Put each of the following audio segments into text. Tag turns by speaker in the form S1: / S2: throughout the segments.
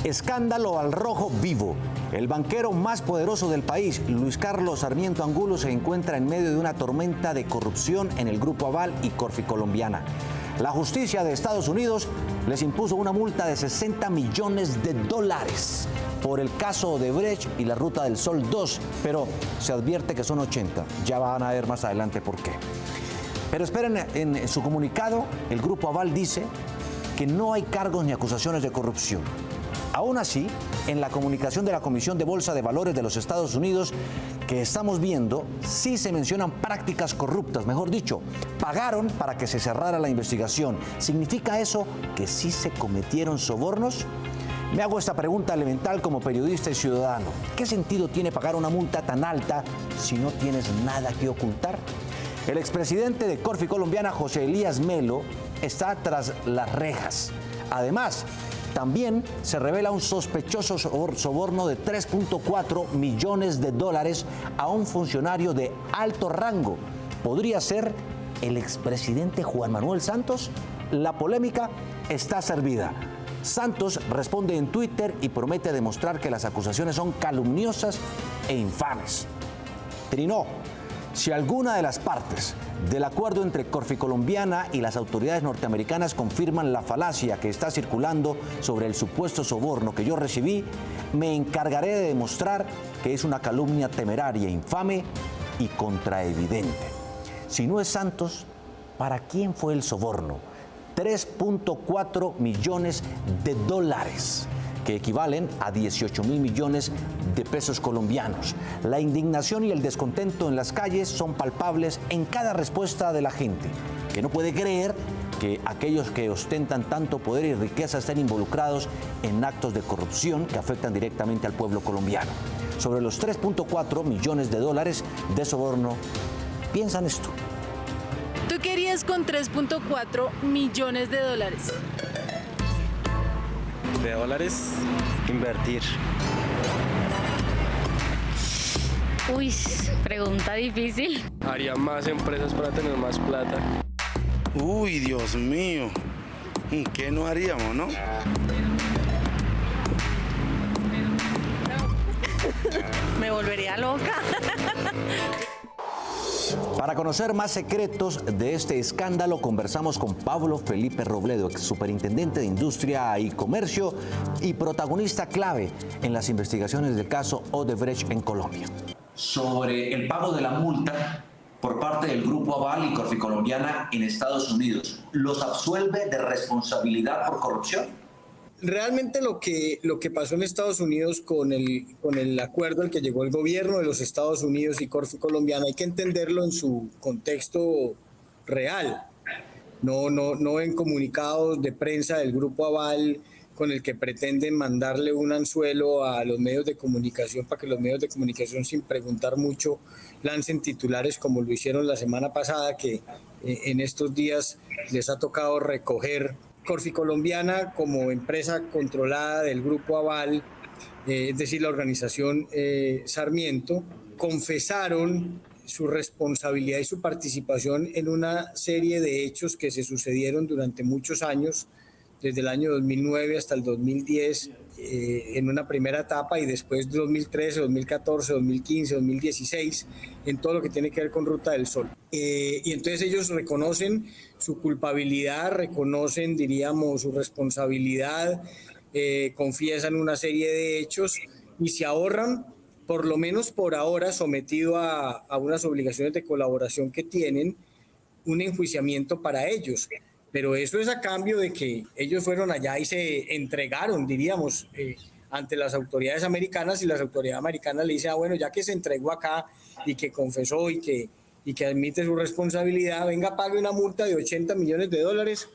S1: Escándalo al rojo vivo. El banquero más poderoso del país, Luis Carlos Sarmiento Angulo, se encuentra en medio de una tormenta de corrupción en el Grupo Aval y Corficolombiana. La justicia de Estados Unidos les impuso una multa de $60 millones por el caso Odebrecht y la Ruta del Sol 2, pero se advierte que son 80. Ya van a ver más adelante por qué. Pero esperen, en su comunicado, el Grupo Aval dice que no hay cargos ni acusaciones de corrupción. Aún así, en la comunicación de la Comisión de Bolsa de Valores de los Estados Unidos que estamos viendo, sí se mencionan prácticas corruptas, mejor dicho, pagaron para que se cerrara la investigación. ¿Significa eso que sí se cometieron sobornos? Me hago esta pregunta elemental como periodista y ciudadano. ¿Qué sentido tiene pagar una multa tan alta si no tienes nada que ocultar? El expresidente de Corficolombiana, José Elías Melo, está tras las rejas. Además, también se revela un sospechoso soborno de $3.4 millones a un funcionario de alto rango. ¿Podría ser el expresidente Juan Manuel Santos? La polémica está servida. Santos responde en Twitter y promete demostrar que las acusaciones son calumniosas e infames. Trinó. Si alguna de las partes del acuerdo entre Corficolombiana y las autoridades norteamericanas confirman la falacia que está circulando sobre el supuesto soborno que yo recibí, me encargaré de demostrar que es una calumnia temeraria, infame y contraevidente. Si no es Santos, ¿para quién fue el soborno? $3.4 millones, que equivalen a 18.000 millones de pesos colombianos. La indignación y el descontento en las calles son palpables en cada respuesta de la gente, que no puede creer que aquellos que ostentan tanto poder y riqueza estén involucrados en actos de corrupción que afectan directamente al pueblo colombiano. Sobre los $3.4 millones de soborno, piensan esto.
S2: ¿Tú qué harías con $3.4 millones?
S3: De dólares, invertir.
S4: Uy, pregunta difícil.
S3: Haría más empresas para tener más plata.
S5: Uy, Dios mío. ¿Qué no haríamos, no?
S2: Me volvería loca.
S1: Para conocer más secretos de este escándalo, conversamos con Pablo Felipe Robledo, ex superintendente de Industria y Comercio y protagonista clave en las investigaciones del caso Odebrecht en Colombia. Sobre el pago de la multa por parte del Grupo Aval y Corficolombiana en Estados Unidos, ¿los absuelve de responsabilidad por corrupción?
S6: Realmente lo que pasó en Estados Unidos con el acuerdo al que llegó el gobierno de los Estados Unidos y Corficolombiana, hay que entenderlo en su contexto real, no en comunicados de prensa del Grupo Aval con el que pretenden mandarle un anzuelo a los medios de comunicación para que los medios de comunicación, sin preguntar mucho, lancen titulares como lo hicieron la semana pasada, que en estos días les ha tocado recoger. Corficolombiana, como empresa controlada del Grupo Aval, es decir, la organización Sarmiento, confesaron su responsabilidad y su participación en una serie de hechos que se sucedieron durante muchos años, desde el año 2009 hasta el 2010, en una primera etapa, y después 2013, 2014, 2015, 2016, en todo lo que tiene que ver con Ruta del Sol. Y entonces ellos reconocen su culpabilidad, reconocen, diríamos, su responsabilidad, confiesan una serie de hechos y se ahorran, por lo menos por ahora, sometido a unas obligaciones de colaboración que tienen, un enjuiciamiento para ellos. Pero eso es a cambio de que ellos fueron allá y se entregaron, diríamos, ante las autoridades americanas, y las autoridades americanas le dicen, bueno, ya que se entregó acá y que confesó y que admite su responsabilidad, venga, pague una multa de $80 millones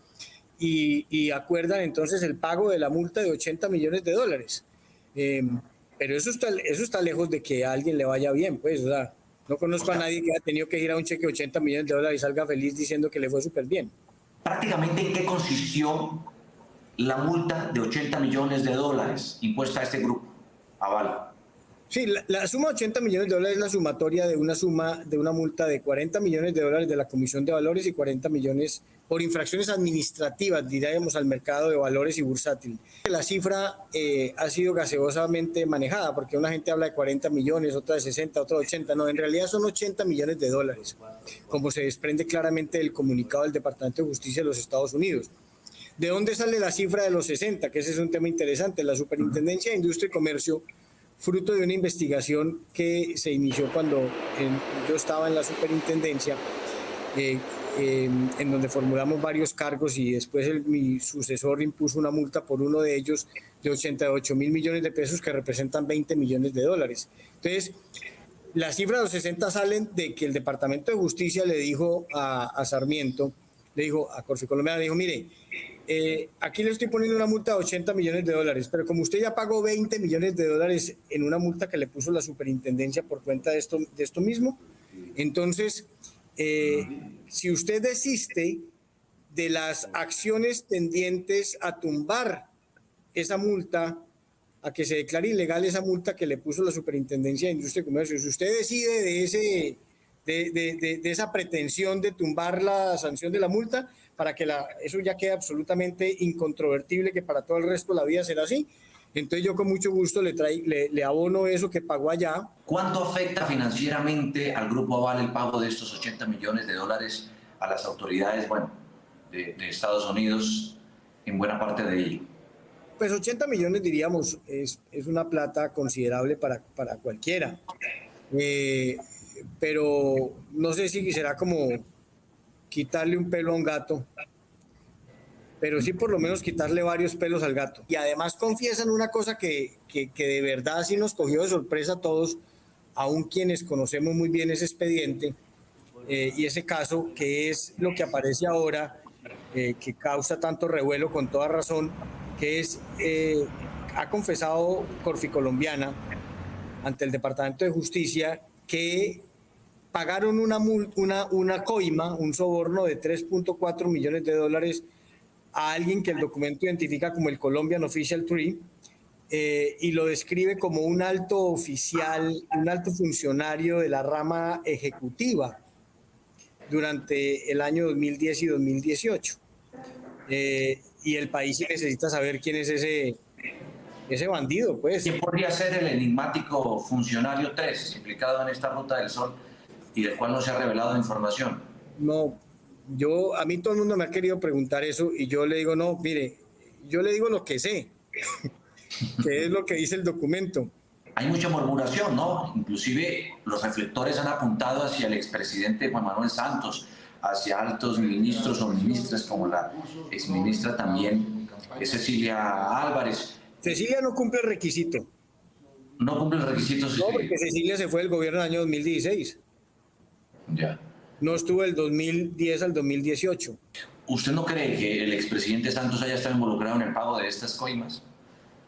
S6: y acuerdan entonces el pago de la multa de $80 millones. Pero eso está lejos de que a alguien le vaya bien, pues, o sea, no conozco a nadie que haya tenido que girar un cheque de $80 millones y salga feliz diciendo que le fue súper bien.
S1: Prácticamente, ¿en qué consistió la multa de $80 millones impuesta a este grupo Aval?
S6: Sí, la suma de $80 millones es la sumatoria de una multa de $40 millones de la Comisión de Valores y $40 millones por infracciones administrativas, diríamos, al mercado de valores y bursátil. La cifra ha sido gaseosamente manejada, porque una gente habla de 40 millones, otra de 60, otra de 80. No, en realidad son 80 millones de dólares, como se desprende claramente del comunicado del Departamento de Justicia de los Estados Unidos. ¿De dónde sale la cifra de los 60? Que ese es un tema interesante. La Superintendencia de Industria y Comercio, fruto de una investigación que se inició cuando yo estaba en la superintendencia, en donde formulamos varios cargos y después mi sucesor impuso una multa por uno de ellos de 88 mil millones de pesos, que representan 20 millones de dólares. Entonces, las cifras de los 60 salen de que el Departamento de Justicia le dijo a Sarmiento, le dijo a Corficolombia, le dijo, mire, aquí le estoy poniendo una multa de 80 millones de dólares, pero como usted ya pagó 20 millones de dólares en una multa que le puso la superintendencia por cuenta de esto mismo, entonces, si usted desiste de las acciones tendientes a tumbar esa multa, a que se declare ilegal esa multa que le puso la Superintendencia de Industria y Comercio, si usted decide de esa pretensión de tumbar la sanción de la multa, para que eso ya quede absolutamente incontrovertible, que para todo el resto de la vida será así, entonces yo con mucho gusto le abono eso que pagó allá.
S7: ¿Cuánto afecta financieramente al Grupo Aval el pago de estos 80 millones de dólares a las autoridades, de Estados Unidos, en buena parte de ello?
S6: Pues 80 millones, diríamos, es una plata considerable para cualquiera. Pero no sé si será como quitarle un pelo a un gato, pero sí por lo menos quitarle varios pelos al gato. Y además confiesan una cosa que de verdad sí nos cogió de sorpresa a todos, aun quienes conocemos muy bien ese expediente y ese caso, que es lo que aparece ahora, que causa tanto revuelo con toda razón, que es, ha confesado Corficolombiana ante el Departamento de Justicia que pagaron una coima, un soborno de 3.4 millones de dólares a alguien que el documento identifica como el Colombian Official Tree, y lo describe como un alto oficial, un alto funcionario de la rama ejecutiva durante el año 2010 y 2018. Y el país sí necesita saber quién es ese bandido, pues.
S7: ¿Quién podría ser el enigmático funcionario 3 implicado en esta Ruta del Sol y del cual no se ha revelado información?
S6: No, a mí todo el mundo me ha querido preguntar eso y yo le digo, no, mire, yo le digo lo que sé, que es lo que dice el documento.
S7: Hay mucha murmuración, ¿no? Inclusive los reflectores han apuntado hacia el expresidente Juan Manuel Santos, hacia altos ministros o ministras como la exministra también, Cecilia Álvarez.
S6: Cecilia no cumple el requisito.
S7: No cumple el requisito.
S6: No, porque Cecilia se fue del gobierno en el año 2016.
S7: Ya.
S6: No estuvo del 2010 al 2018.
S7: ¿Usted no cree que el expresidente Santos haya estado involucrado en el pago de estas coimas?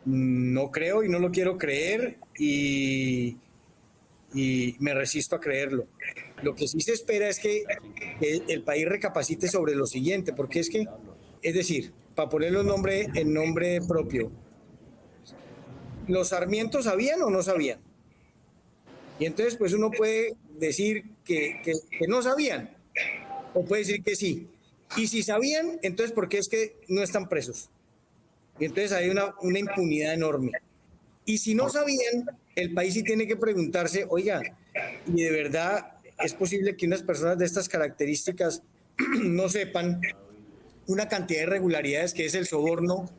S6: No creo y no lo quiero creer y me resisto a creerlo. Lo que sí se espera es que el país recapacite sobre lo siguiente, porque es decir, para ponerlo en nombre propio, ¿los Sarmientos sabían o no sabían? Y entonces pues uno puede decir que no sabían, o puede decir que sí. Y si sabían, entonces ¿por qué es que no están presos? Y entonces hay una impunidad enorme. Y si no sabían, el país sí tiene que preguntarse, oiga, ¿y de verdad es posible que unas personas de estas características no sepan una cantidad de irregularidades que es el soborno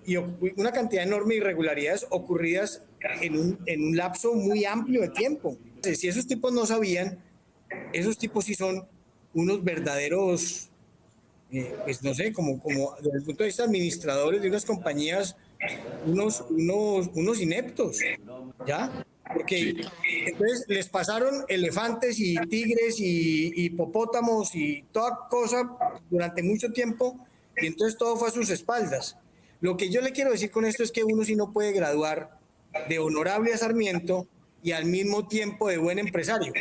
S6: y una cantidad enorme de irregularidades ocurridas en un lapso muy amplio de tiempo? Si esos tipos no sabían, esos tipos sí son unos verdaderos, pues no sé, como desde el punto de vista administradores de unas compañías, unos ineptos, ¿ya? Porque entonces les pasaron elefantes y tigres y hipopótamos y toda cosa durante mucho tiempo y entonces todo fue a sus espaldas. Lo que yo le quiero decir con esto es que uno sí no puede graduar de honorable a Sarmiento y al mismo tiempo de buen empresario,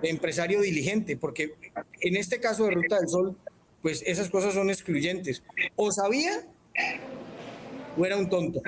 S6: de empresario diligente, porque en este caso de Ruta del Sol, pues esas cosas son excluyentes. O sabía o era un tonto.